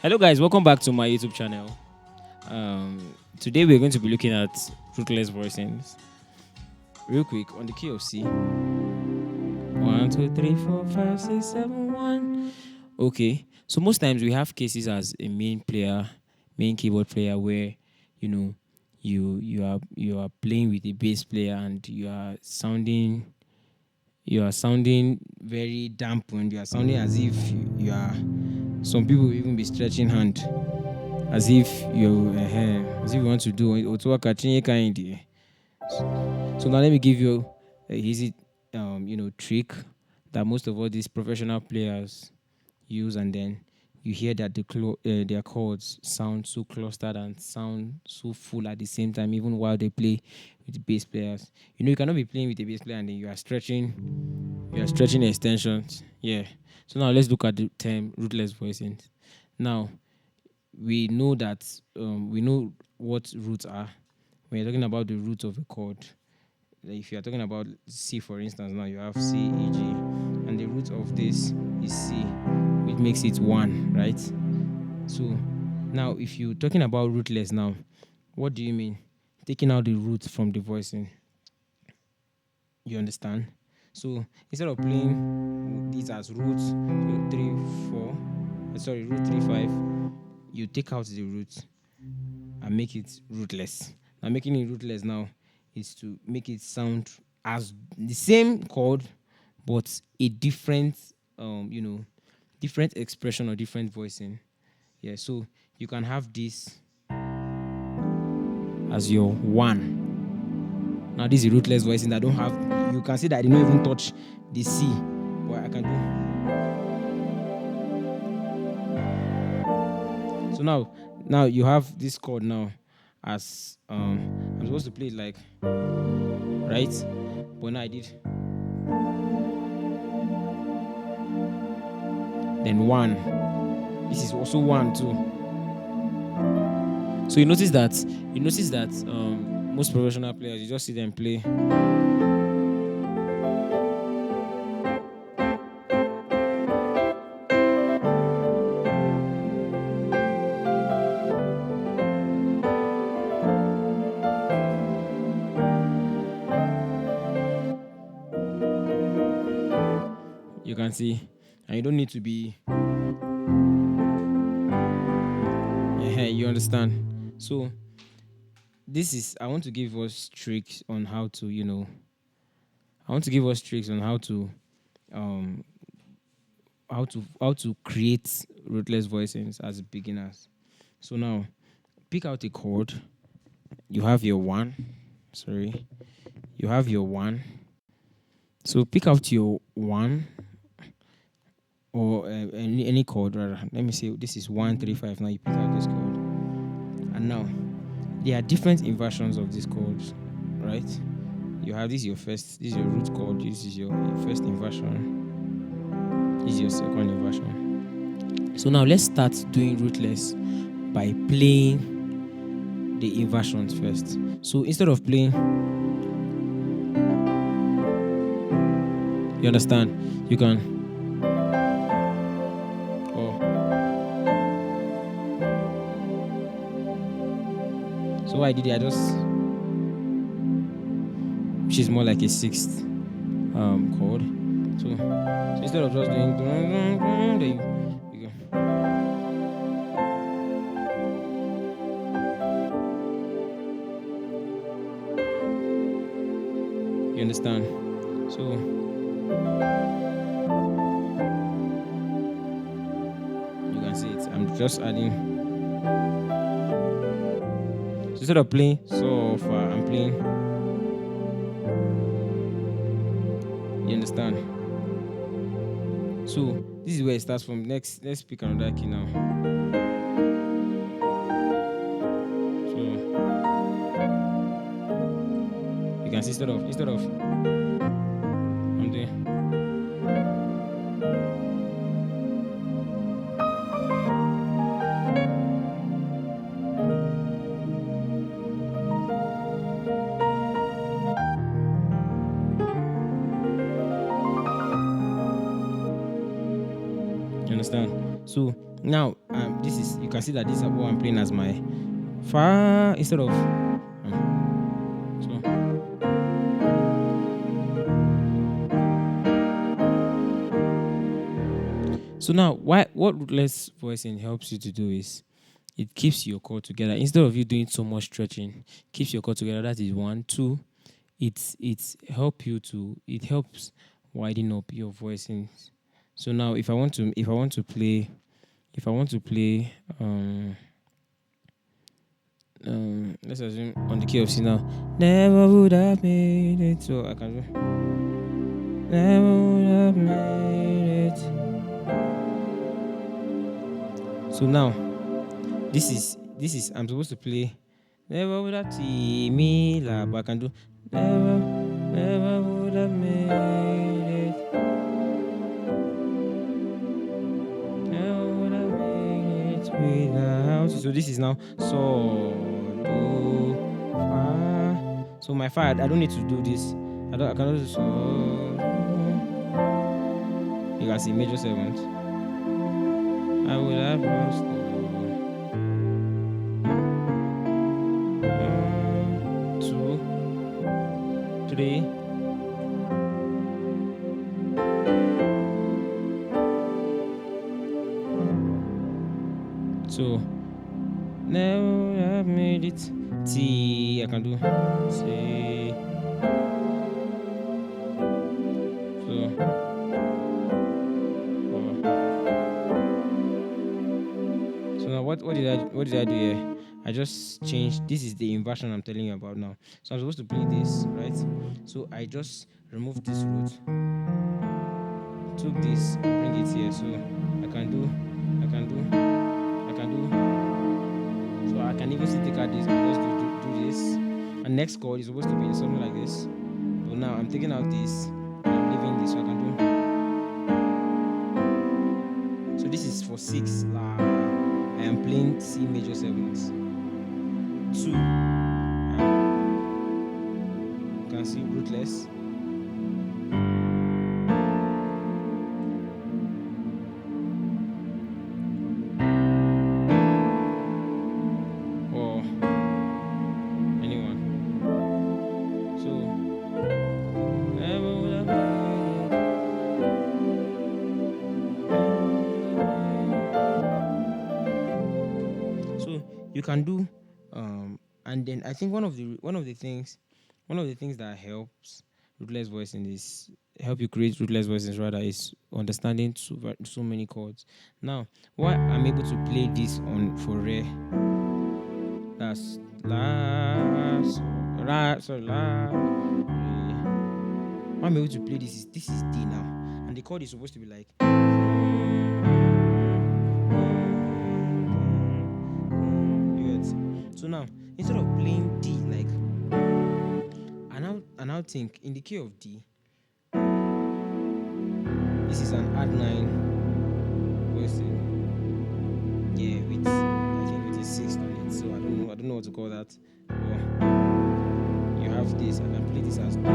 Hello, guys. Welcome back to my YouTube channel. Today we're going to be looking at Rootless Voicings. Real quick, on the key of C. 1, 2, 3, 4, 5, 6, 7, 1. Okay. So most times we have cases as a main keyboard player, where you are playing with a bass player and you are sounding very dampened. You are sounding as if you are. Some people will even be stretching hand, as if you want to do kind. So now let me give you a easy trick that most of all these professional players use, and then you hear that their chords sound so clustered and sound so full at the same time, even while they play with the bass players. You cannot be playing with a bass player and then you are stretching extensions. Yeah. So now let's look at the term rootless voicings. Now we know that we know what roots are. When you're talking about the root of a chord, like if you're talking about C, for instance, now you have C, E, G, and the root of this is C, which makes it 1, right? So now if you're talking about rootless now, what do you mean? Taking out the root from the voicing. You understand? So instead of playing these as roots, root 3, 4, root 3, 5, you take out the root and make it rootless. Now making it rootless now is to make it sound as the same chord, but a different different expression or different voicing. Yeah, so you can have this as your 1. Now this is rootless voicing. I don't have, you can see that I did not even touch the C, but I can do. So now you have this chord now as I'm supposed to play it like, right? But now I did. Then 1. This is also 1 too. So you notice that most professional players, you just see them play. You can see, and you don't need to be. Yeah, you understand. So this is, I want to give us tricks on how to, how to create rootless voicings as beginners. So now, pick out a chord. You have your 1. You have your 1. So pick out your 1, or any chord rather. Let me say this is 1, 3, 5. Now you pick out this chord, and now there are different inversions of these chords, right? You have this is your root chord. This is your first inversion. This is your second inversion. So now let's start doing rootless by playing the inversions first. So instead of playing, you understand, you can. So what I did, I just, which is more like a 6th chord. So instead of just doing, there you go. You understand? So you can see it. I'm just adding. So instead of playing so far, I'm playing. You understand? So this is where it starts from. Next, let's pick another key now. So you can see instead of I'm doing. You understand? So now this is, you can see that this is what I'm playing as my fa instead of so now what rootless voicing helps you to do is it keeps your chord together instead of you doing so much stretching. Keeps your chord together. That is one. Two, it helps widen up your voicing. So now if I want to play let's assume on the key of C now. Never would have made it. So I can do never would have made it. So now this is I'm supposed to play never would have seen me la, but I can do never would have made it. Never would have made it without. So this is now so do fa. So my fa, I don't need to do this. I cannot do so. You can see major seventh. I would have lost. 2, 3. So never have made it. T, I can do C. So 4. So now what did I do here? I just changed. This is the inversion I'm telling you about now. So I'm supposed to play this, right? So I just removed this root, took this, and bring it here. So I can do. So I can even still take out this and just do this. And next chord is supposed to be something like this. But now I'm taking out this and I'm leaving this. So I can do. So this is for 6. I am playing C major 7th. 2. You can see rootless. Or anyone. So never would have made it. So you can do and then I think one of the things that helps rootless voicing is help you create rootless voicings rather is understanding so many chords. Now, why I'm able to play this on for re, that's la, so la, so la, re. Why I'm able to play this is D now, and the chord is supposed to be like. So now, instead of playing D like, I now think in the key of D, this is an add 9 voicing. Yeah, with I think with a 6 on it. So I don't know what to call that. But you have this, I can play this as do.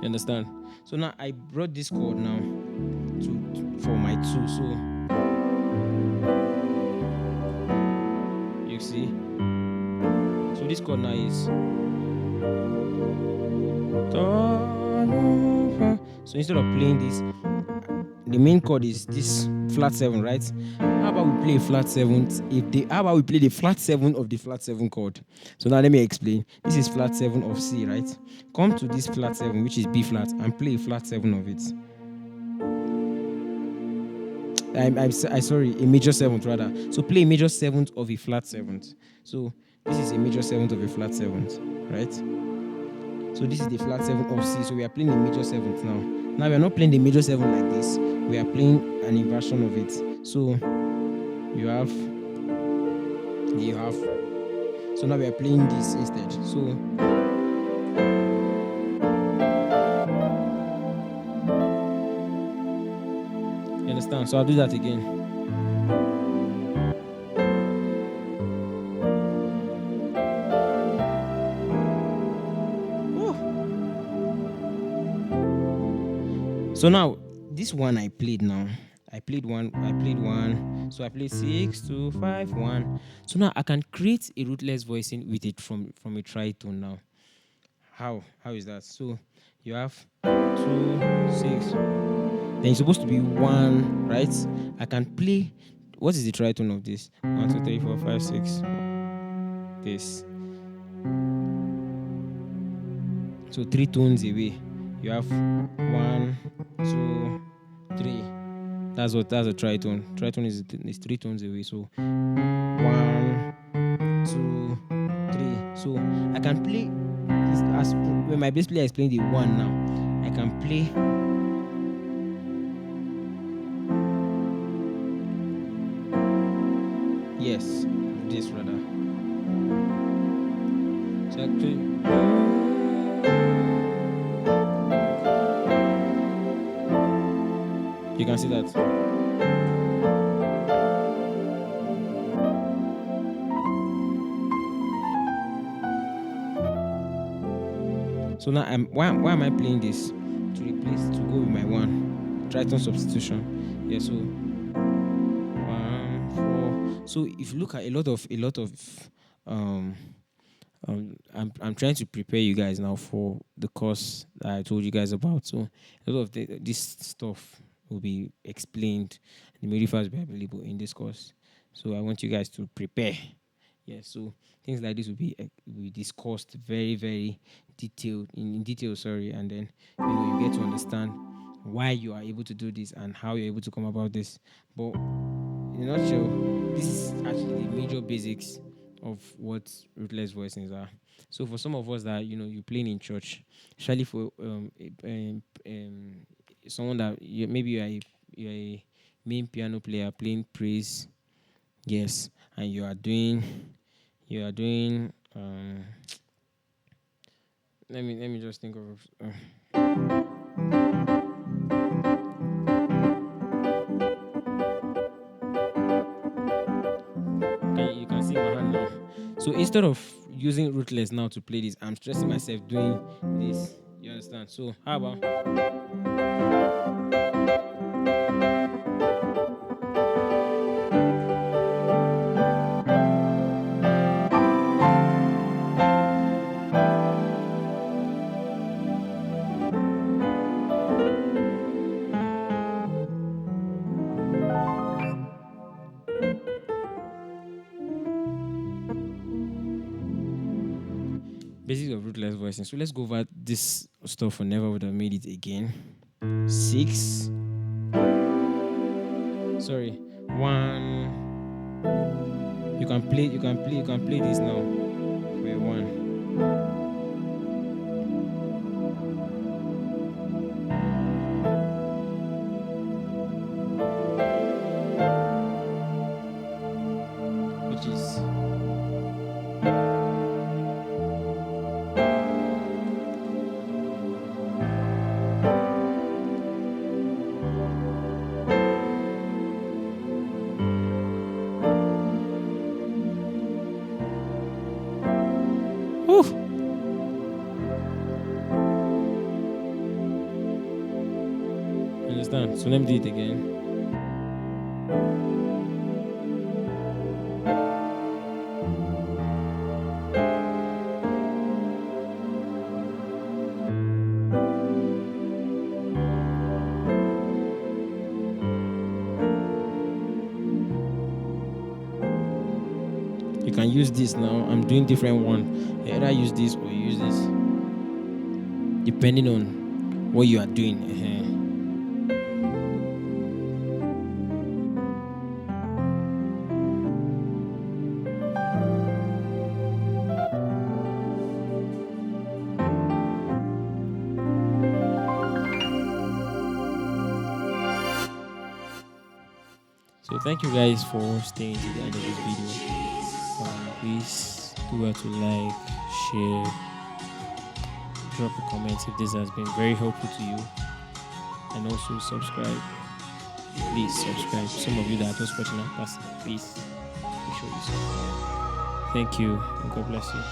Understand? So now I brought this chord now for my 2. So you see, so this chord now is. So instead of playing this, the main chord is this flat 7, right? How about we play a flat 7th? How about we play the flat 7 of the flat 7 chord? So now let me explain. This is flat 7 of C, right? Come to this flat 7, which is B flat, and play a flat 7 of it. I'm sorry, a major 7th rather. So play a major 7th of a flat 7th. So this is a major 7th of a flat 7th, right? So this is the flat 7 of C. So we are playing a major 7th now. Now we are not playing the major 7 like this. We are playing an inversion of it. So you have. So now we are playing this instead. So you understand? So I'll do that again. So now this one I played now. I played one. So I played 6 2 5 1. So now I can create a rootless voicing with it from a tritone now. How is that? So you have 2 6. Then it's supposed to be 1, right? I can play. What is the tritone of this? 1 2 3 4 5 6. This. So 3 tones away. You have 1 2 3. That's a tritone. Tritone is 3 tones away. So 1 2 3. So I can play this as when my bass player is playing the 1 now. I can play this rather. So actually, you can see that. So now why am I playing this? To go with my 1 tritone substitution. Yeah, so 1 4. So if you look at a lot of I'm trying to prepare you guys now for the course that I told you guys about. So a lot of this stuff will be explained. The MIDI files will be available in this course. So I want you guys to prepare. Yeah, so things like this will be discussed very, very detailed in detail. Sorry, and then you get to understand why you are able to do this and how you're able to come about this. But in a nutshell, this is actually the major basics of what rootless voicings are. So for some of us that you're playing in church, especially for someone that maybe you're a main piano player playing praise, yes, and you are doing let me just think of you can see my hand now. So instead of using rootless now to play this, I'm stressing myself doing this. You understand? So how about basics of rootless voicing? So let's go over this stuff. I never would have made it again. 6. Sorry, 1. You can play this now for a 1. Which is understand? So let me do it again. You can use this now. I'm doing different one. You either use this or you use this, depending on what you are doing. So thank you guys for staying to the end of this video. Please do well to like, share, drop a comment if this has been very helpful to you, and also subscribe. Please subscribe. Some of you that are just watching our class, please make sure you subscribe. Thank you, and God bless you.